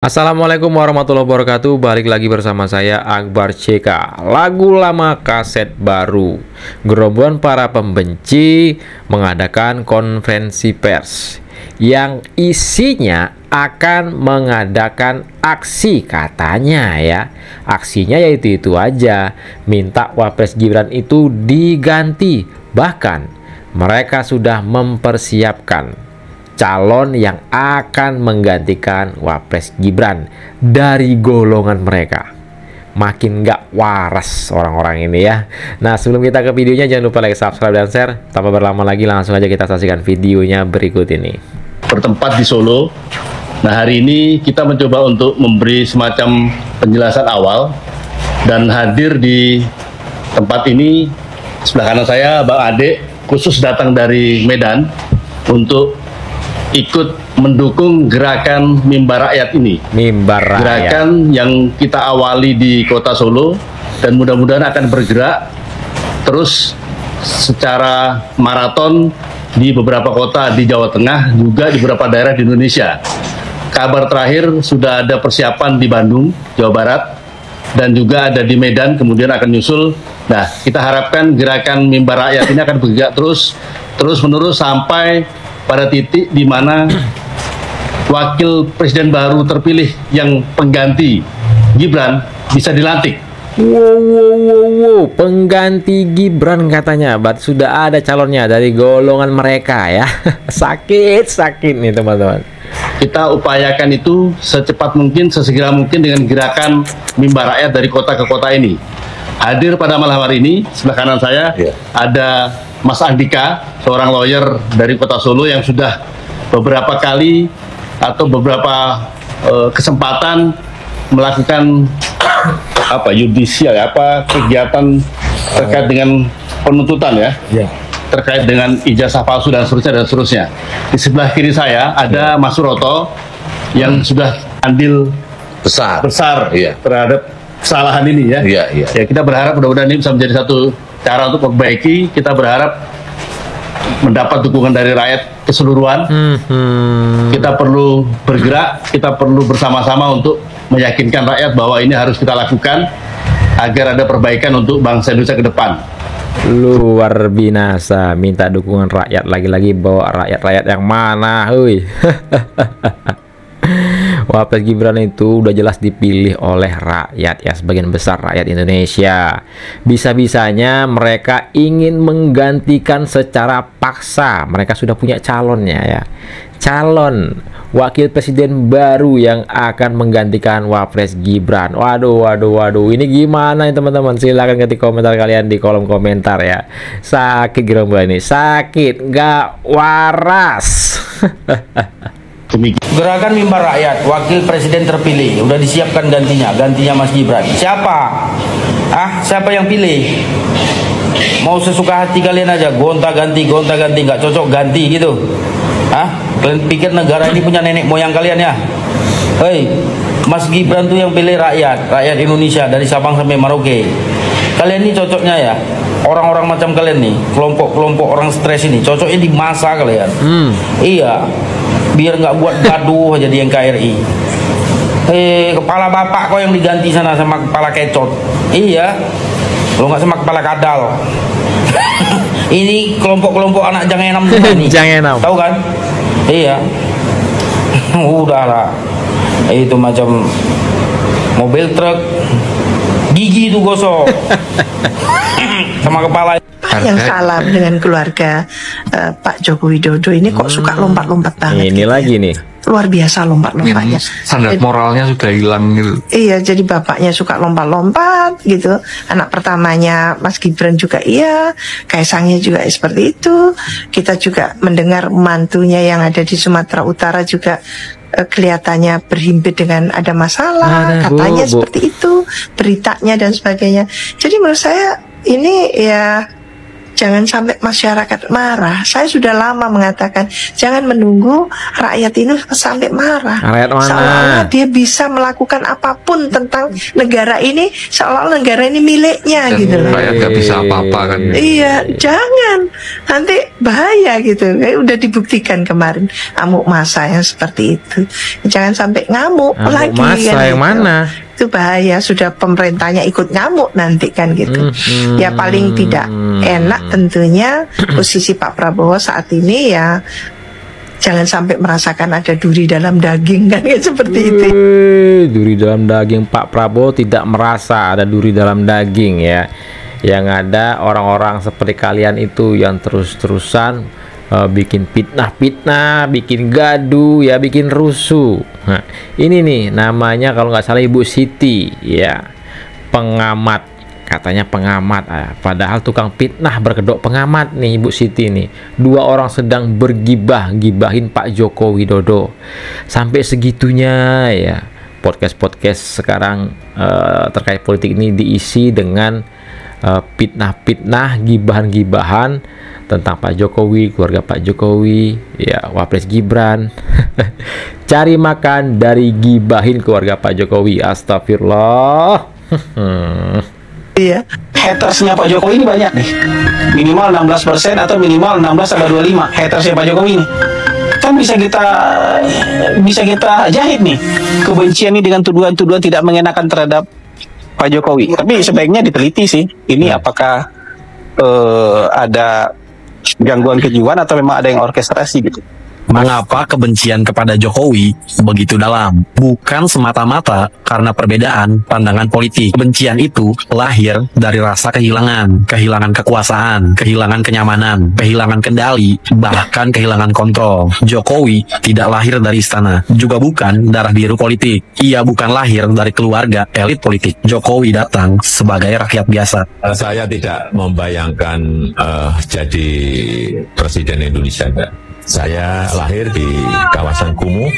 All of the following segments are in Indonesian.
Assalamualaikum warahmatullahi wabarakatuh. Balik lagi bersama saya Akbar CK. Lagu lama kaset baru. Gerombolan para pembenci mengadakan konferensi pers yang isinya akan mengadakan aksi, katanya ya. Aksinya yaitu itu aja, minta Wapres Gibran itu diganti. Bahkan mereka sudah mempersiapkan calon yang akan menggantikan Wapres Gibran dari golongan mereka. Makin gak waras orang-orang ini ya. Nah, sebelum kita ke videonya, jangan lupa like, subscribe, dan share. Tanpa berlama lagi, langsung aja kita saksikan videonya berikut ini. Bertempat di Solo. Nah, hari ini kita mencoba untuk memberi semacam penjelasan awal dan hadir di tempat ini. Sebelah kanan saya Bang Ade, khusus datang dari Medan untuk ikut mendukung gerakan Mimbar Rakyat ini. Mimbar Rakyat. Gerakan yang kita awali di kota Solo dan mudah-mudahan akan bergerak terus secara maraton di beberapa kota di Jawa Tengah, juga di beberapa daerah di Indonesia. Kabar terakhir sudah ada persiapan di Bandung, Jawa Barat, dan juga ada di Medan, kemudian akan nyusul. Nah, kita harapkan gerakan Mimbar Rakyat ini akan bergerak terus-menerus sampai pada titik di mana wakil presiden baru terpilih yang pengganti Gibran bisa dilantik. Wow, pengganti Gibran katanya, sudah ada calonnya dari golongan mereka ya. Sakit nih teman-teman. Kita upayakan itu secepat mungkin, sesegera mungkin dengan gerakan Mimbar Rakyat dari kota ke kota ini. Hadir pada malam hari ini, sebelah kanan saya ada Mas Andika, seorang lawyer dari kota Solo yang sudah beberapa kali atau beberapa kesempatan melakukan yudisial, kegiatan terkait dengan penuntutan terkait dengan ijazah palsu dan seterusnya. Di sebelah kiri saya ada Mas Suroto yang sudah andil besar terhadap kesalahan ini ya. Ya, kita berharap mudah-mudahan ini bisa menjadi satu cara untuk memperbaiki. Kita berharap mendapat dukungan dari rakyat keseluruhan. Kita perlu bergerak, kita perlu bersama-sama untuk meyakinkan rakyat bahwa ini harus kita lakukan agar ada perbaikan untuk bangsa Indonesia ke depan. Luar binasa, minta dukungan rakyat, lagi-lagi bawa rakyat yang mana, hui. Wapres Gibran itu udah jelas dipilih oleh rakyat ya, sebagian besar rakyat Indonesia. Bisa-bisanya mereka ingin menggantikan secara paksa. Mereka sudah punya calonnya ya. Calon wakil presiden baru yang akan menggantikan Wapres Gibran. Waduh, ini gimana ya teman-teman? Silahkan ketik komentar kalian di kolom komentar ya. Sakit gerombolan ini, sakit, nggak waras. Gerakan Mimbar Rakyat, wakil presiden terpilih, udah disiapkan gantinya Mas Gibran. Siapa? Siapa yang pilih? Mau sesuka hati kalian aja, gonta-ganti, nggak cocok ganti gitu. Kalian pikir negara ini punya nenek moyang kalian ya? Hei, Mas Gibran tuh yang pilih rakyat Indonesia dari Sabang sampai Merauke. Kalian ini cocoknya ya, orang-orang macam kalian nih, kelompok orang stres ini, cocoknya di masa kalian. Iya, biar nggak buat gaduh aja di NKRI. Kepala bapak kok yang diganti sana sama kepala kecot. Iya, kalau nggak sama kepala kadal. Ini kelompok-kelompok anak Jangenam ini. Jangenam. Tahu kan? Iya. Udahlah. Itu macam mobil truk, gigi itu gosok. Sama kepala. Yang salah dengan keluarga Pak Joko Widodo ini kok suka lompat-lompat banget. Ini gitu lagi nih. Luar biasa lompat-lompatnya. Standar moralnya sudah hilang gitu. Iya, jadi bapaknya suka lompat-lompat gitu. Anak pertamanya Mas Gibran juga iya. Kaisangnya juga seperti itu. Kita juga mendengar mantunya yang ada di Sumatera Utara juga kelihatannya berhimpit dengan ada masalah. Katanya seperti itu beritanya dan sebagainya. Jadi menurut saya ini ya jangan sampai masyarakat marah. Saya sudah lama mengatakan jangan menunggu rakyat ini sampai marah. Rakyat mana? Seolah-olah dia bisa melakukan apapun tentang negara ini, seolah-olah negara ini miliknya gitu loh. Rakyat nggak bisa apa-apa kan. Iya, jangan, nanti bahaya gitu. Udah dibuktikan kemarin amuk massa yang seperti itu. Jangan sampai ngamuk lagi massa kan, yang gitu. mana? Itu bahaya, sudah pemerintahnya ikut ngamuk nanti kan gitu. Ya paling tidak enak tentunya posisi Pak Prabowo saat ini ya, jangan sampai merasakan ada duri dalam daging kan, ya seperti itu. Duri dalam daging. Pak Prabowo tidak merasa ada duri dalam daging ya. Yang ada orang-orang seperti kalian itu yang terus-terusan bikin fitnah-fitnah, bikin gaduh ya, bikin rusuh. Nah, ini nih namanya kalau nggak salah Ibu Siti ya, pengamat, katanya pengamat, padahal tukang fitnah berkedok pengamat nih Ibu Siti nih. Dua orang sedang gibahin Pak Joko Widodo sampai segitunya ya. Podcast sekarang terkait politik ini diisi dengan fitnah-fitnah, gibahan-gibahan tentang Pak Jokowi, keluarga Pak Jokowi, ya Wapres Gibran. Cari makan dari gibahin keluarga Pak Jokowi. Astagfirullah. Iya. Hatersnya Pak Jokowi ini banyak nih. Minimal 16% atau minimal 16-25 hatersnya Pak Jokowi ini. Kan bisa kita jahit nih kebencian ini dengan tuduhan-tuduhan tidak mengenakan terhadap Pak Jokowi. Tapi sebaiknya diteliti sih. Ini apakah ada gangguan kejiwaan atau memang ada yang orkestrasi gitu. Mengapa kebencian kepada Jokowi begitu dalam? Bukan semata-mata karena perbedaan pandangan politik. Kebencian itu lahir dari rasa kehilangan kekuasaan, kehilangan kenyamanan, kehilangan kendali, bahkan kehilangan kontrol. Jokowi tidak lahir dari istana, juga bukan darah biru politik. Ia bukan lahir dari keluarga elit politik. Jokowi datang sebagai rakyat biasa. Saya tidak membayangkan jadi presiden Indonesia, enggak. Saya lahir di kawasan kumuh,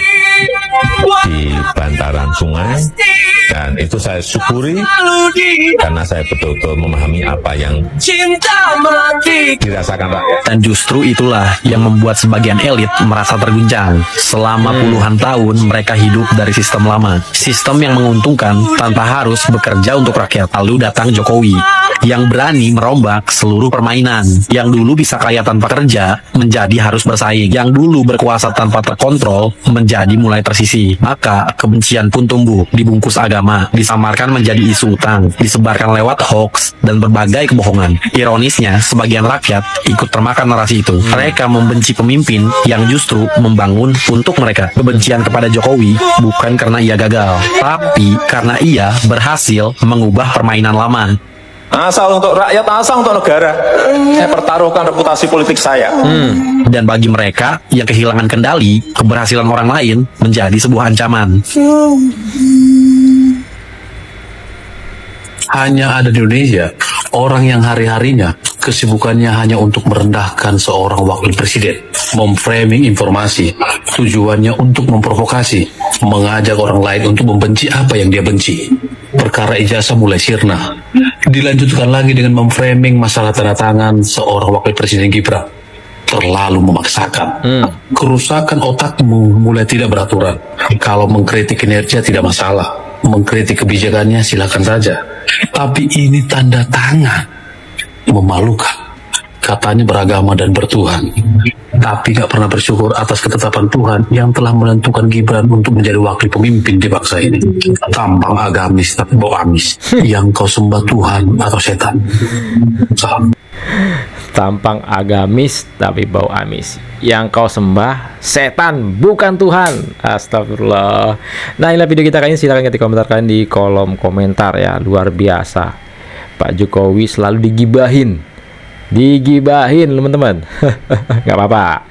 di bantaran sungai, dan itu saya syukuri karena saya betul-betul memahami apa yang dirasakan rakyat. Dan justru itulah yang membuat sebagian elit merasa terguncang. Selama puluhan tahun mereka hidup dari sistem lama, sistem yang menguntungkan tanpa harus bekerja untuk rakyat. Lalu datang Jokowi yang berani merombak seluruh permainan. Yang dulu bisa kaya tanpa kerja menjadi harus bersaing. Yang dulu berkuasa tanpa terkontrol menjadi mulai tersisi. Maka kebencian pun tumbuh, dibungkus agama, disamarkan menjadi isu utang, disebarkan lewat hoax dan berbagai kebohongan. Ironisnya, sebagian rakyat ikut termakan narasi itu. Mereka membenci pemimpin yang justru membangun untuk mereka. Kebencian kepada Jokowi bukan karena ia gagal, tapi karena ia berhasil mengubah permainan lama. Asal untuk rakyat, asal untuk negara. Saya pertaruhkan reputasi politik saya. Dan bagi mereka yang kehilangan kendali, keberhasilan orang lain menjadi sebuah ancaman. Hanya ada di Indonesia orang yang hari-harinya kesibukannya hanya untuk merendahkan seorang wakil presiden, memframing informasi, tujuannya untuk memprovokasi, mengajak orang lain untuk membenci apa yang dia benci. Perkara ijazah mulai sirna, dilanjutkan lagi dengan memframing masalah tanda tangan seorang wakil presiden Gibran. Terlalu memaksakan. Kerusakan otakmu mulai tidak beraturan. Kalau mengkritik kinerja tidak masalah, mengkritik kebijakannya silakan saja. Tapi ini tanda tangan, memalukan. Katanya beragama dan bertuhan, tapi gak pernah bersyukur atas ketetapan Tuhan yang telah menentukan Gibran untuk menjadi wakil pemimpin di bangsa ini. Tampang agamis tapi bau amis. Yang kau sembah Tuhan atau setan? Salam. Tampang agamis tapi bau amis. Yang kau sembah setan bukan Tuhan. Astagfirullah. Nah, inilah video kita kali ini. Silahkan ketik komentar kalian di kolom komentar ya. Luar biasa, Pak Jokowi selalu digibahin teman-teman. Nggak apa-apa,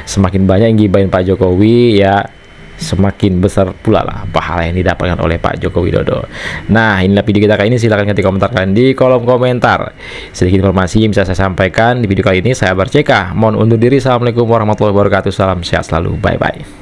semakin banyak yang gibahin Pak Jokowi ya, semakin besar pula lah pahala yang didapatkan oleh Pak Joko Widodo. Nah, inilah video kita kali ini. Silahkan ketik komentar kalian di kolom komentar. Sedikit informasi yang bisa saya sampaikan di video kali ini. Saya Akbar CK mohon undur diri. Assalamualaikum warahmatullahi wabarakatuh. Salam sehat selalu, bye bye.